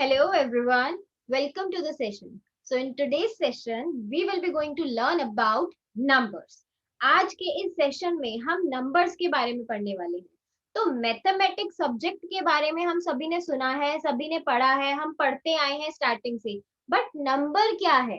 Hello everyone, welcome to the session. So in today's session, we will be going to learn about numbers. आज के इस session में हम numbers के बारे में पढ़ने वाले हैं. तो मैथमेटिक्स सब्जेक्ट के बारे में हम सभी ने सुना है, सभी ने पढ़ा है, हम पढ़ते आए हैं स्टार्टिंग से. बट नंबर क्या है,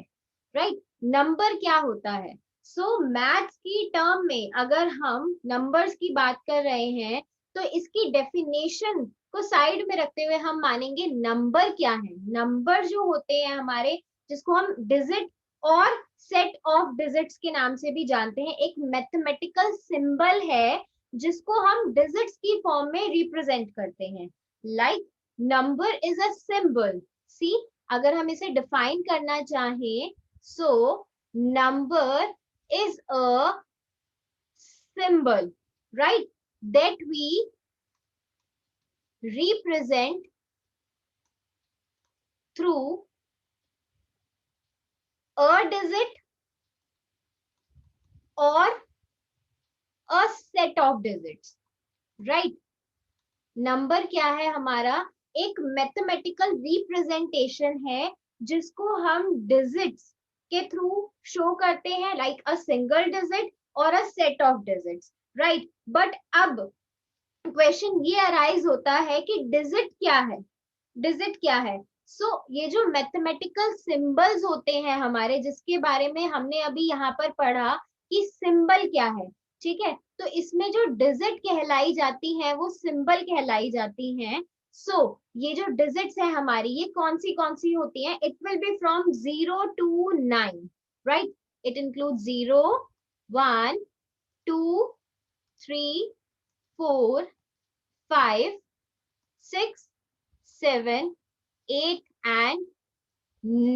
राइट? नंबर क्या होता है? सो मैथ्स की टर्म में अगर हम नंबर्स की बात कर रहे हैं, तो इसकी डेफिनेशन को साइड में रखते हुए हम मानेंगे नंबर क्या है. नंबर जो होते हैं हमारे, जिसको हम डिजिट और सेट ऑफ डिजिट्स के नाम से भी जानते हैं, एक मैथमेटिकल सिंबल है जिसको हम डिजिट्स की फॉर्म में रिप्रेजेंट करते हैं. Like number is a symbol. See, अगर हम इसे डिफाइन करना चाहें, so number is a symbol, right, that we represent through a digit or a set of digits, right? Number क्या है हमारा? एक मैथमेटिकल रिप्रेजेंटेशन है जिसको हम डिजिट्स के थ्रू शो करते हैं, लाइक अ सिंगल डिजिट और a set of digits, right? But अब क्वेश्चन ये अराइज होता है कि डिजिट क्या है, डिजिट क्या है? ये जो मैथमेटिकल सिंबल्स होते हैं हमारे, जिसके बारे में हमने अभी यहाँ पर पढ़ा कि सिंबल क्या है, ठीक है? तो इसमें जो डिजिट कहलाई जाती है वो सिंबल कहलाई जाती हैं. ये जो डिजिट्स है हमारी, ये कौन सी होती हैं? It will be from 0 to 9, right? It include 0, 1, 2, 3, 4, 5, 6, 7, 8 and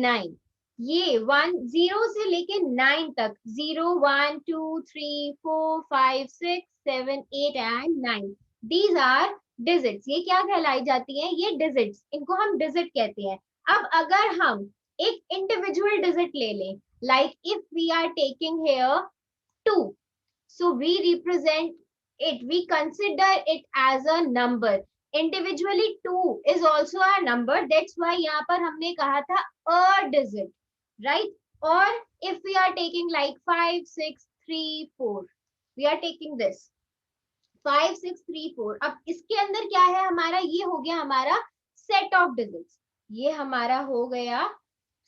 9. ये 10 से लेके 9 तक, 0, 1, 2, 3, 4, 5, 6, 7, 8 एंड 9, दीज आर डिजिट्स. ये क्या कहलाई जाती हैं? ये डिजिट्स, इनको हम डिजिट कहते हैं. अब अगर हम एक इंडिविजुअल डिजिट ले लें, like if we are taking here 2, so we represent it, we consider it as a number. Individually 2 is also a number, that's why यहाँ पर हमने कहा था a digit, right? Or if we are taking like 5, 6, 3, 4, we are taking this 5, 6, 3, 4. अब इसके अंदर क्या है हमारा? ये हो गया हमारा सेट ऑफ डिजिट्स. ये हमारा हो गया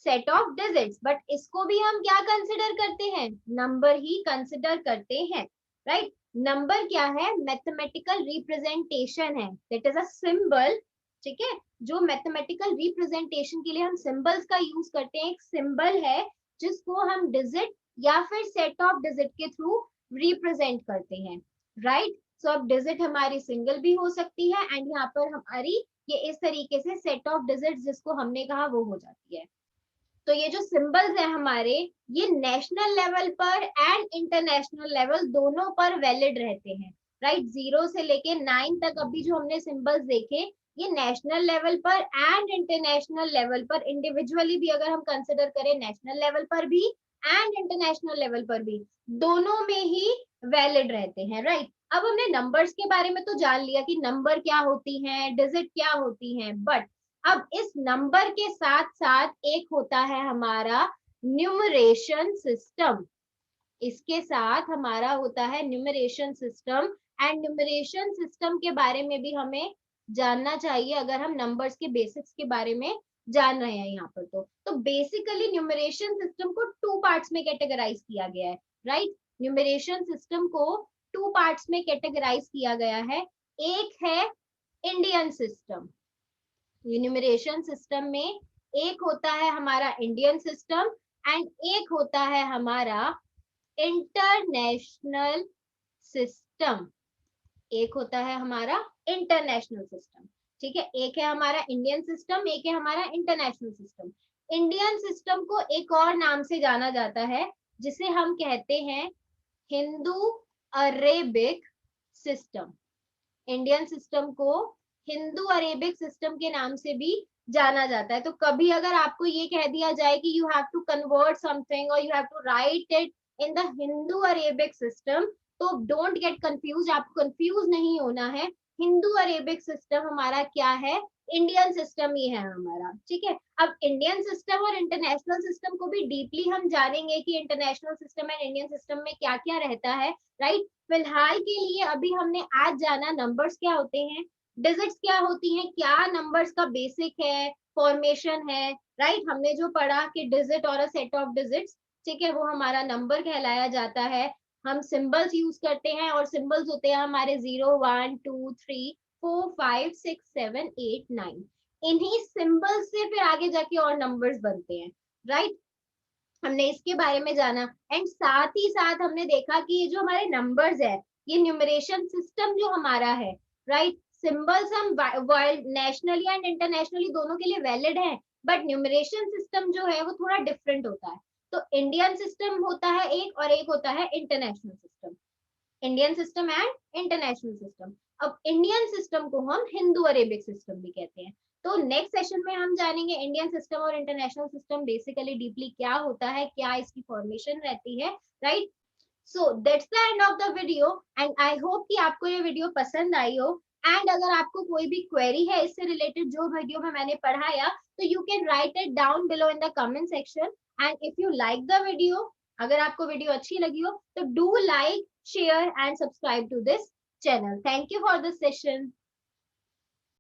सेट ऑफ डिजिट्स, बट इसको भी हम क्या कंसिडर करते हैं? नंबर ही कंसिडर करते हैं, राइट? नंबर क्या है? मैथमेटिकल रिप्रेजेंटेशन है, दैट इज अ सिंबल, ठीक है? जो मैथमेटिकल रिप्रेजेंटेशन के लिए हम सिंबल्स का यूज करते हैं, एक सिंबल है जिसको हम डिजिट या फिर सेट ऑफ डिजिट के थ्रू रिप्रेजेंट करते हैं, राइट? सो अब डिजिट हमारी सिंगल भी हो सकती है एंड यहाँ पर हमारी ये इस तरीके से सेट ऑफ डिजिट जिसको हमने कहा वो हो जाती है. तो ये जो सिंबल्स है हमारे, ये नेशनल लेवल पर एंड इंटरनेशनल लेवल दोनों पर वैलिड रहते हैं, राइट? 0 से लेके 9 तक अभी जो हमने सिंबल्स देखे, ये नेशनल लेवल पर एंड इंटरनेशनल लेवल पर, इंडिविजुअली भी अगर हम कंसिडर करें, नेशनल लेवल पर भी एंड इंटरनेशनल लेवल पर भी, दोनों में ही वैलिड रहते हैं, राइट? अब हमने नंबर्स के बारे में तो जान लिया कि नंबर क्या होती हैं, डिजिट क्या होती हैं, बट अब इस नंबर के साथ साथ एक होता है हमारा न्यूमरेशन सिस्टम. इसके साथ हमारा होता है numeration system, and numeration system के बारे में भी हमें जानना चाहिए अगर हम नंबर्स के बेसिक्स के बारे में जान रहे हैं यहाँ पर. तो बेसिकली न्यूमरेशन सिस्टम को 2 पार्ट्स में कैटेगराइज किया गया है, राइट? न्यूमरेशन सिस्टम को 2 पार्ट्स में कैटेगराइज किया गया है. एक है इंडियन सिस्टम. न्यूमरेशन सिस्टम में एक होता है हमारा इंडियन सिस्टम एंड एक होता है हमारा इंटरनेशनल सिस्टम. एक होता है हमारा इंटरनेशनल सिस्टम, ठीक है? एक है हमारा इंडियन सिस्टम, एक है हमारा इंटरनेशनल सिस्टम. इंडियन सिस्टम को एक और नाम से जाना जाता है जिसे हम कहते हैं Hindu Arabic system. Indian system को हिंदू अरेबिक सिस्टम के नाम से भी जाना जाता है. तो कभी अगर आपको ये कह दिया जाए कि you have to convert something और you have to write it in the Hindu Arabic system, तो डोंट गेट कंफ्यूज, आपको कंफ्यूज नहीं होना है. हिंदू अरेबिक सिस्टम हमारा क्या है? इंडियन सिस्टम ही है हमारा, ठीक है। अब इंडियन सिस्टम और इंटरनेशनल सिस्टम को भी डीपली हम जानेंगे कि international system and Indian system में क्या क्या रहता है, राइट। फिलहाल के लिए अभी हमने आज जाना नंबर्स क्या होते हैं, डिजिट्स क्या होती हैं, क्या नंबर्स का बेसिक है, फॉर्मेशन है, राइट। हमने जो पढ़ा कि डिजिट और अ सेट ऑफ डिजिट्स, ठीक है, वो हमारा नंबर कहलाया जाता है। हम सिंबल्स यूज करते हैं और सिंबल्स होते हैं हमारे 0 1 2 3 4 5 6 7 8 9। इन्हीं सिंबल से फिर आगे जाके और नंबर्स बनते हैं, राइट। हमने इसके बारे में जाना एंड साथ ही साथ हमने देखा कि ये जो हमारे नंबर्स है, ये न्यूमरेशन सिस्टम जो हमारा है, राइट। सिंबल्स हम वर्ल्ड नेशनली एंड इंटरनेशनली दोनों के लिए वैलिड है, बट न्यूमरेशन सिस्टम जो है वो थोड़ा डिफरेंट होता है। तो इंडियन सिस्टम होता है एक और एक होता है international system, Indian system and international system. अब इंडियन सिस्टम को हम हिंदू अरेबिक सिस्टम भी कहते हैं। तो नेक्स्ट सेशन में हम जानेंगे इंडियन सिस्टम और इंटरनेशनल सिस्टम बेसिकली डीपली क्या होता है, क्या इसकी फॉर्मेशन रहती है, right. So that's the end of the video and I hope कि आपको ये वीडियो पसंद आई हो। एंड अगर आपको कोई भी क्वेरी है इससे रिलेटेड जो वीडियो में मैंने पढ़ाया, तो you can write it down below in the comment section. And if you like the video, अगर आपको वीडियो अच्छी लगी हो तो do like, share and subscribe to this channel. Thank you for this session.